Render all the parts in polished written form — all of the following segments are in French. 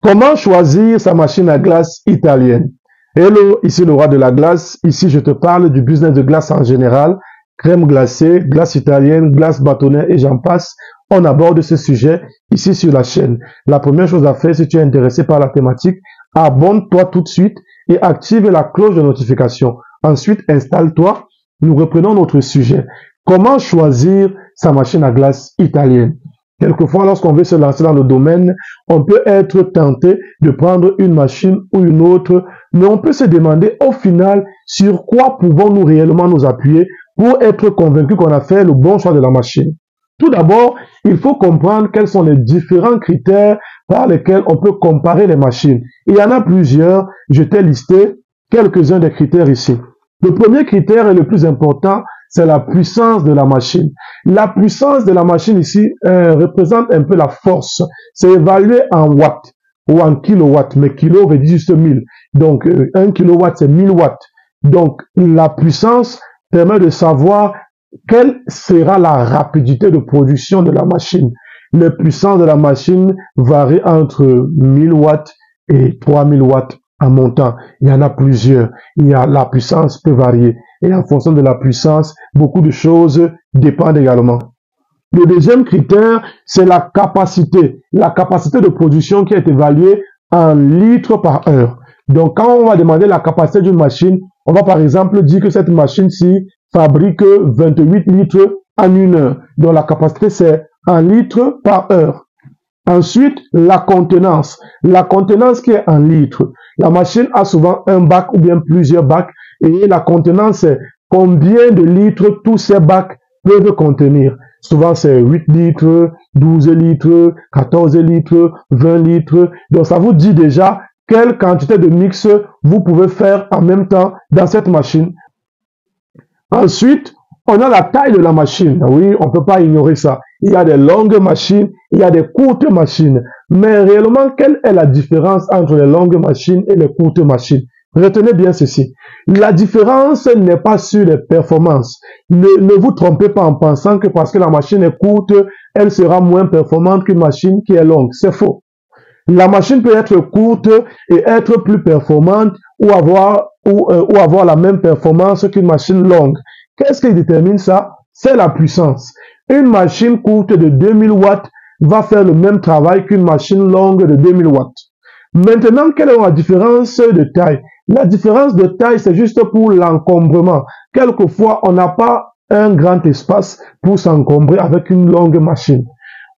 Comment choisir sa machine à glace italienne? Hello, ici le roi de la glace. Ici, je te parle du business de glace en général. Crème glacée, glace italienne, glace bâtonnet et j'en passe. On aborde ce sujet ici sur la chaîne. La première chose à faire, si tu es intéressé par la thématique, abonne-toi tout de suite et active la cloche de notification. Ensuite, installe-toi. Nous reprenons notre sujet. Comment choisir sa machine à glace italienne? Quelquefois, lorsqu'on veut se lancer dans le domaine, on peut être tenté de prendre une machine ou une autre, mais on peut se demander au final sur quoi pouvons-nous réellement nous appuyer pour être convaincu qu'on a fait le bon choix de la machine. Tout d'abord, il faut comprendre quels sont les différents critères par lesquels on peut comparer les machines. Il y en a plusieurs, je t'ai listé quelques-uns des critères ici. Le premier critère et le plus important, c'est la puissance de la machine. La puissance de la machine ici représente un peu la force. C'est évalué en watts ou en kilowatts, mais kilo veut dire juste 1000. Donc 1 kilowatt, c'est 1000 watts. Donc la puissance permet de savoir quelle sera la rapidité de production de la machine. La puissance de la machine varie entre 1000 watts et 3000 watts en montant. Il y en a plusieurs. La puissance peut varier. Et en fonction de la puissance, beaucoup de choses dépendent également. Le deuxième critère, c'est la capacité. La capacité de production qui est évaluée en litres par heure. Donc, quand on va demander la capacité d'une machine, on va par exemple dire que cette machine-ci fabrique 28 litres en une heure. Donc, la capacité, c'est en litres par heure. Ensuite, la contenance. La contenance qui est en litres. La machine a souvent un bac ou bien plusieurs bacs et la contenance, c'est combien de litres tous ces bacs peuvent contenir. Souvent, c'est 8 litres, 12 litres, 14 litres, 20 litres. Donc, ça vous dit déjà quelle quantité de mix vous pouvez faire en même temps dans cette machine. Ensuite, on a la taille de la machine. Oui, on ne peut pas ignorer ça. Il y a des longues machines, il y a des courtes machines. Mais réellement, quelle est la différence entre les longues machines et les courtes machines? Retenez bien ceci. La différence n'est pas sur les performances. Ne vous trompez pas en pensant que parce que la machine est courte, elle sera moins performante qu'une machine qui est longue. C'est faux. La machine peut être courte et être plus performante ou avoir la même performance qu'une machine longue. Qu'est-ce qui détermine ça? C'est la puissance. Une machine courte de 2000 watts va faire le même travail qu'une machine longue de 2000 watts. Maintenant, quelle est la différence de taille? La différence de taille, c'est juste pour l'encombrement. Quelquefois, on n'a pas un grand espace pour s'encombrer avec une longue machine.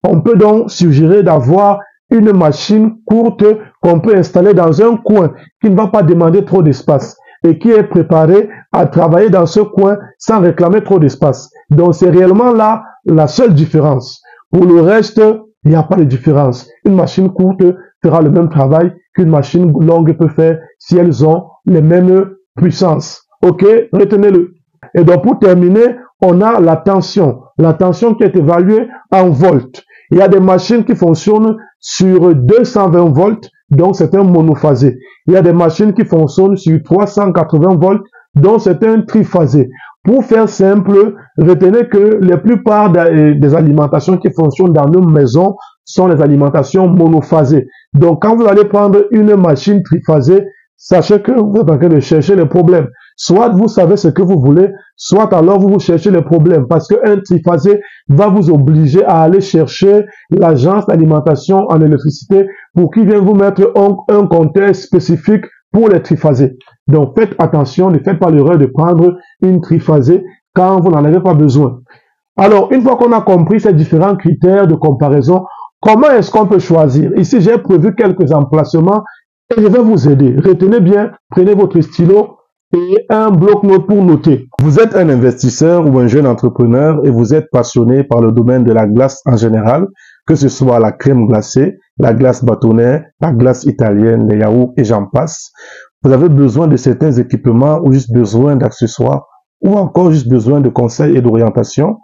On peut donc suggérer d'avoir une machine courte qu'on peut installer dans un coin qui ne va pas demander trop d'espace et qui est préparée à travailler dans ce coin sans réclamer trop d'espace. Donc, c'est réellement là la seule différence. Pour le reste, il n'y a pas de différence. Une machine courte fera le même travail qu'une machine longue peut faire si elles ont les mêmes puissances. Ok, retenez-le. Et donc, pour terminer, on a la tension. La tension qui est évaluée en volts. Il y a des machines qui fonctionnent sur 220 volts, donc c'est un monophasé. Il y a des machines qui fonctionnent sur 380 volts, donc c'est un triphasé. Pour faire simple, retenez que la plupart des alimentations qui fonctionnent dans nos maisons sont les alimentations monophasées. Donc quand vous allez prendre une machine triphasée, sachez que vous êtes en train de chercher les problèmes. Soit vous savez ce que vous voulez, soit alors vous cherchez les problèmes. Parce qu'un triphasé va vous obliger à aller chercher l'agence d'alimentation en électricité pour qu'il vienne vous mettre un compteur spécifique pour les triphasés. Donc faites attention, ne faites pas l'erreur de prendre une triphasée quand vous n'en avez pas besoin. Alors, une fois qu'on a compris ces différents critères de comparaison, comment est-ce qu'on peut choisir? Ici, j'ai prévu quelques emplacements et je vais vous aider. Retenez bien, prenez votre stylo et un bloc-notes pour noter. Vous êtes un investisseur ou un jeune entrepreneur et vous êtes passionné par le domaine de la glace en général, que ce soit la crème glacée, la glace bâtonnet, la glace italienne, les yaourts et j'en passe. Vous avez besoin de certains équipements ou juste besoin d'accessoires ou encore juste besoin de conseils et d'orientation.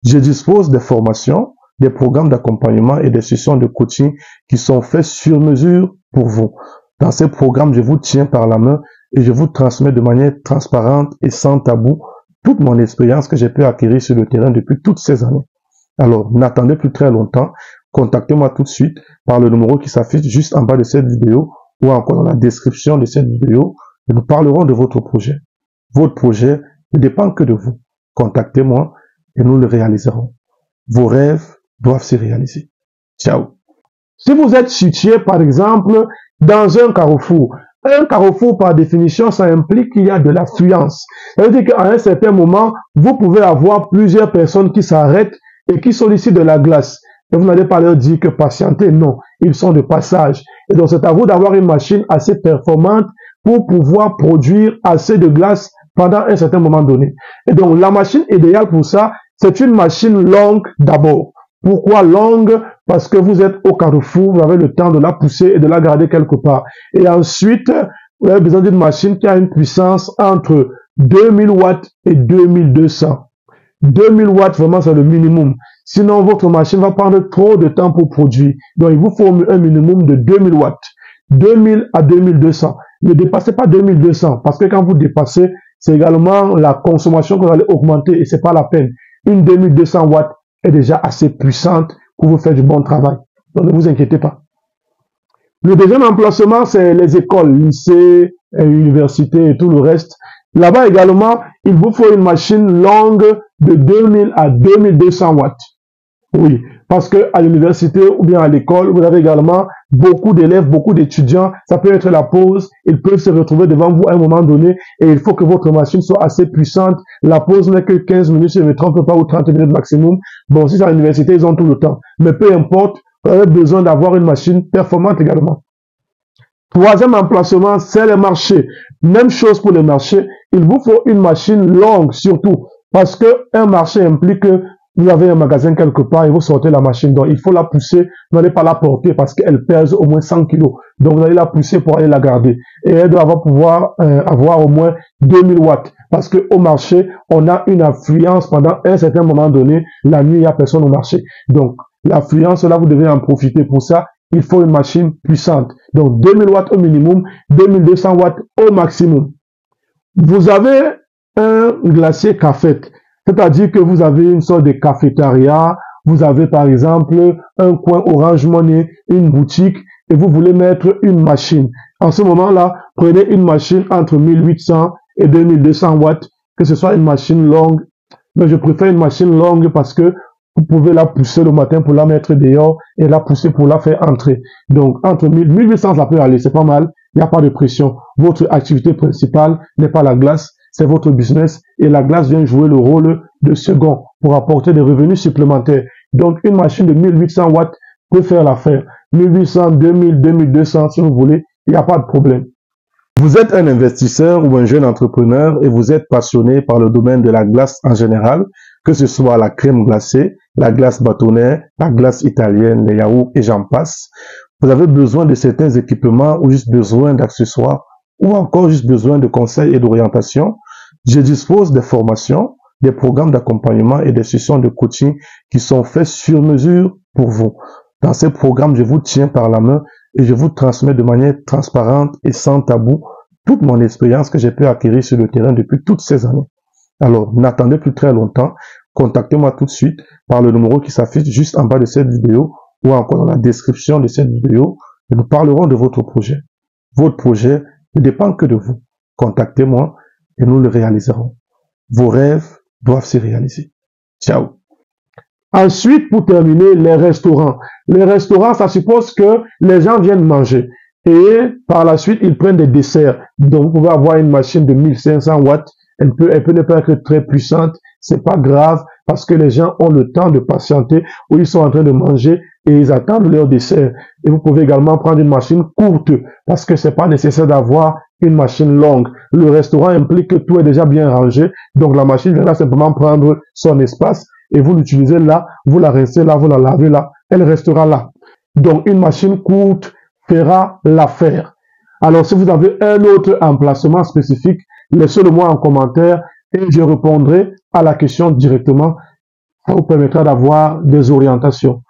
Je dispose des formations, des programmes d'accompagnement et des sessions de coaching qui sont faits sur mesure pour vous. Dans ces programmes, je vous tiens par la main et je vous transmets de manière transparente et sans tabou toute mon expérience que j'ai pu acquérir sur le terrain depuis toutes ces années. Alors, n'attendez plus très longtemps. contactez-moi tout de suite par le numéro qui s'affiche juste en bas de cette vidéo ou encore dans la description de cette vidéo et nous parlerons de votre projet. Votre projet ne dépend que de vous. Contactez-moi et nous le réaliserons. Vos rêves doivent se réaliser. Ciao. Si vous êtes situé, par exemple, dans un carrefour par définition, ça implique qu'il y a de l'affluence. Ça veut dire qu'à un certain moment, vous pouvez avoir plusieurs personnes qui s'arrêtent et qui sollicitent de la glace. Et vous n'allez pas leur dire que patientez, non, ils sont de passage. Et donc c'est à vous d'avoir une machine assez performante pour pouvoir produire assez de glace pendant un certain moment donné. Et donc la machine idéale pour ça, c'est une machine longue d'abord. Pourquoi longue? Parce que vous êtes au carrefour, vous avez le temps de la pousser et de la garder quelque part. Et ensuite, vous avez besoin d'une machine qui a une puissance entre 2000 watts et 2200. 2000 watts, vraiment, c'est le minimum. Sinon, votre machine va prendre trop de temps pour produire. Donc, il vous faut un minimum de 2000 watts. 2000 à 2200. Ne dépassez pas 2200 parce que quand vous dépassez, c'est également la consommation que vous allez augmenter et c'est pas la peine. Une 2200 watts est déjà assez puissante pour vous faire du bon travail. Donc, ne vous inquiétez pas. Le deuxième emplacement, c'est les écoles, lycées, universités et tout le reste. Là-bas également, il vous faut une machine longue de 2000 à 2200 watts. Oui, parce que à l'université ou bien à l'école, vous avez également beaucoup d'élèves, beaucoup d'étudiants. Ça peut être la pause. Ils peuvent se retrouver devant vous à un moment donné et il faut que votre machine soit assez puissante. La pause n'est que 15 minutes, si je ne me trompe pas, ou 30 minutes maximum. Bon, si c'est à l'université, ils ont tout le temps. Mais peu importe, vous avez besoin d'avoir une machine performante également. Troisième emplacement, c'est les marchés. Même chose pour les marchés. Il vous faut une machine longue surtout. Parce que un marché implique que vous avez un magasin quelque part et vous sortez la machine. Donc, il faut la pousser. Vous n'allez pas la porter parce qu'elle pèse au moins 100 kilos. Donc, vous allez la pousser pour aller la garder. Et elle doit pouvoir avoir au moins 2000 watts. Parce qu'au marché, on a une affluence pendant un certain moment donné. La nuit, il n'y a personne au marché. Donc, l'affluence, là, vous devez en profiter pour ça. Il faut une machine puissante. Donc, 2000 watts au minimum, 2200 watts au maximum. Vous avez un glacier cafette. C'est-à-dire que vous avez une sorte de cafétéria, vous avez par exemple un coin Orange Money, une boutique, et vous voulez mettre une machine. En ce moment-là, prenez une machine entre 1800 et 2200 watts, que ce soit une machine longue. Mais je préfère une machine longue parce que vous pouvez la pousser le matin pour la mettre dehors et la pousser pour la faire entrer. Donc, entre 1800, ça peut aller, c'est pas mal. Il n'y a pas de pression. Votre activité principale n'est pas la glace, c'est votre business et la glace vient jouer le rôle de second pour apporter des revenus supplémentaires. Donc, une machine de 1800 watts peut faire l'affaire. 1800, 2000, 2200, si vous voulez, il n'y a pas de problème. Vous êtes un investisseur ou un jeune entrepreneur et vous êtes passionné par le domaine de la glace en général, que ce soit la crème glacée, la glace bâtonnaire, la glace italienne, les yaourts et j'en passe. Vous avez besoin de certains équipements ou juste besoin d'accessoires ou encore juste besoin de conseils et d'orientation. Je dispose des formations, des programmes d'accompagnement et des sessions de coaching qui sont faits sur mesure pour vous. Dans ces programmes, je vous tiens par la main et je vous transmets de manière transparente et sans tabou toute mon expérience que j'ai pu acquérir sur le terrain depuis toutes ces années. Alors, n'attendez plus très longtemps, contactez-moi tout de suite par le numéro qui s'affiche juste en bas de cette vidéo ou encore dans la description de cette vidéo et nous parlerons de votre projet. Votre projet ne dépend que de vous. Contactez-moi et nous le réaliserons. Vos rêves doivent se réaliser. Ciao. Ensuite, pour terminer, les restaurants. Les restaurants, ça suppose que les gens viennent manger. Et par la suite, ils prennent des desserts. Donc, vous pouvez avoir une machine de 1500 watts. Elle peut ne pas être très puissante. C'est pas grave parce que les gens ont le temps de patienter où ils sont en train de manger et ils attendent leur dessert. Et vous pouvez également prendre une machine courte parce que c'est pas nécessaire d'avoir une machine longue. Le restaurant implique que tout est déjà bien rangé. Donc, la machine viendra simplement prendre son espace et vous l'utilisez là, vous la rincez là, vous la lavez là, elle restera là. Donc, une machine courte fera l'affaire. Alors, si vous avez un autre emplacement spécifique, laissez-le moi en commentaire et je répondrai à la question directement. Ça vous permettra d'avoir des orientations.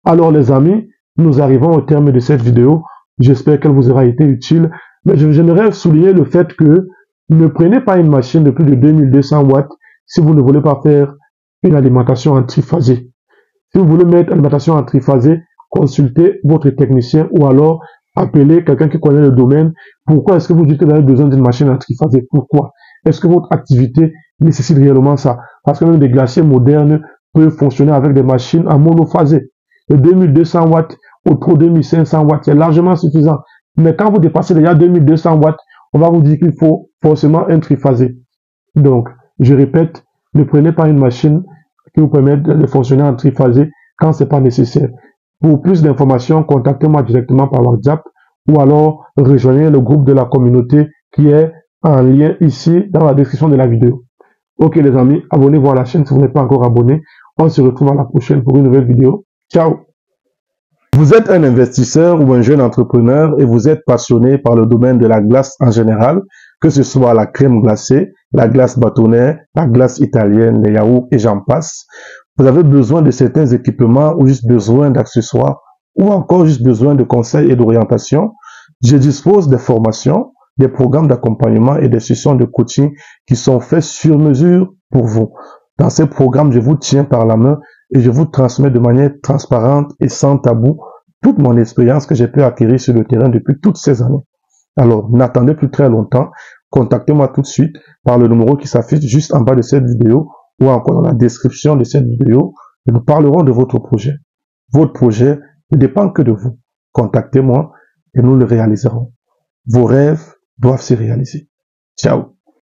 Alors, les amis, nous arrivons au terme de cette vidéo. J'espère qu'elle vous aura été utile. Mais j'aimerais souligner le fait que ne prenez pas une machine de plus de 2200 watts si vous ne voulez pas faire une alimentation en triphasé. Si vous voulez mettre une alimentation en triphasé, consultez votre technicien ou alors appelez quelqu'un qui connaît le domaine. Pourquoi est-ce que vous dites que vous avez besoin d'une machine à triphasé? Pourquoi? Est-ce que votre activité nécessite réellement ça? Parce que même des glaciers modernes peuvent fonctionner avec des machines à monophasé. Le 2200 watts ou trop 2500 watts, c'est largement suffisant. Mais quand vous dépassez déjà 2200 watts, on va vous dire qu'il faut forcément un triphasé. Donc, je répète, ne prenez pas une machine qui vous permet de fonctionner en triphasé quand c'est pas nécessaire. Pour plus d'informations, contactez-moi directement par WhatsApp ou alors rejoignez le groupe de la communauté qui est en lien ici dans la description de la vidéo. Ok les amis, abonnez-vous à la chaîne si vous n'êtes pas encore abonné. On se retrouve à la prochaine pour une nouvelle vidéo. Ciao! Vous êtes un investisseur ou un jeune entrepreneur et vous êtes passionné par le domaine de la glace en général, que ce soit la crème glacée, la glace bâtonnaire, la glace italienne, les yaourts et j'en passe. Vous avez besoin de certains équipements ou juste besoin d'accessoires ou encore juste besoin de conseils et d'orientation. Je dispose des formations, des programmes d'accompagnement et des sessions de coaching qui sont faits sur mesure pour vous. Dans ces programmes, je vous tiens par la main et je vous transmets de manière transparente et sans tabou toute mon expérience que j'ai pu acquérir sur le terrain depuis toutes ces années. Alors, n'attendez plus très longtemps. Contactez-moi tout de suite par le numéro qui s'affiche juste en bas de cette vidéo ou encore dans la description de cette vidéo. Et nous parlerons de votre projet. Votre projet ne dépend que de vous. Contactez-moi et nous le réaliserons. Vos rêves doivent se réaliser. Ciao.